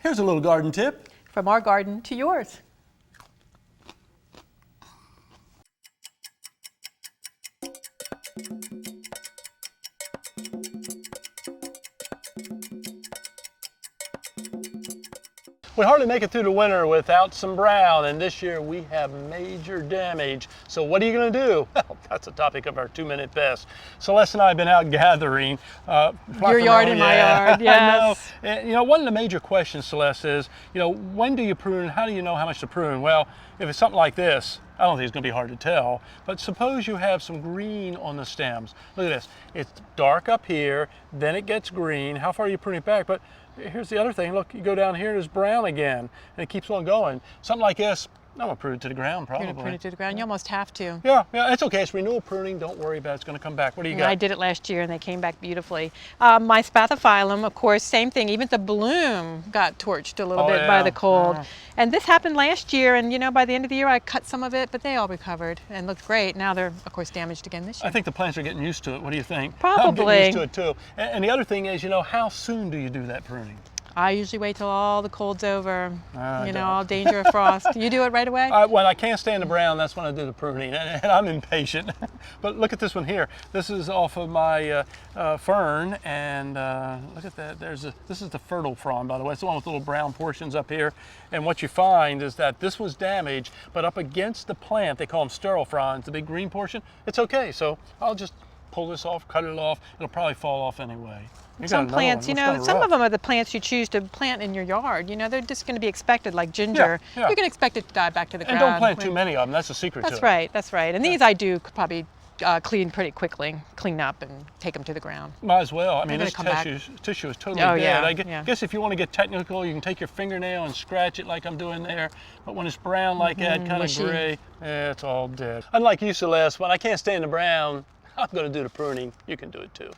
Here's a little garden tip. From our garden to yours. We hardly make it through the winter without some brown, and this year we have major damage. So what are you going to do? Well, that's the topic of our 2-minute pest. Celeste and I have been out gathering. Your yard and my yard, yes. I know. And, you know, one of the major questions, Celeste, is, you know, when do you prune? How do you know how much to prune? Well, if it's something like this, I don't think it's going to be hard to tell, but suppose you have some green on the stems. Look at this. It's dark up here, then it gets green. How far are you pruning it back? But here's the other thing. Look, you go down here, there's brown again, and it keeps on going. Something like this, I'm going to prune it to the ground, probably. You're going to prune it to the ground. You almost have to. Yeah, it's okay. It's renewal pruning. Don't worry about it. It's going to come back. What do you got? I did it last year, and they came back beautifully. My spathiphyllum, of course, same thing. Even the bloom got torched a little bit by the cold. Yeah. And this happened last year, and you know, by the end of the year, I cut some of it, but they all recovered and looked great. Now they're, of course, damaged again this year. I think the plants are getting used to it. What do you think? Probably. I'm getting used to it too. And the other thing is, you know, how soon do you do that pruning? I usually wait till all the cold's over, you know, all danger of frost. You do it right away? When I can't stand the brown, that's when I do the pruning, and I'm impatient. But look at this one here. This is off of my fern, and look at that. This is the fertile frond, by the way. It's the one with little brown portions up here. And what you find is that this was damaged, but up against the plant, they call them sterile fronds, the big green portion, it's okay. So I'll just pull this off, cut it off. It'll probably fall off anyway. Some plants, you know, some of them are the plants you choose to plant in your yard. You know, they're just going to be expected, like ginger. Yeah. You can expect it to die back to the ground. And don't plant too many of them. That's the secret to it. That's right, that's right. And these I do probably clean pretty quickly, clean up and take them to the ground. Might as well. I mean, this tissue is totally dead. I guess if you want to get technical, you can take your fingernail and scratch it like I'm doing there. But when it's brown like that, kind of gray, it's all dead. Unlike you, Celeste, when I can't stand the brown, I'm going to do the pruning. You can do it too.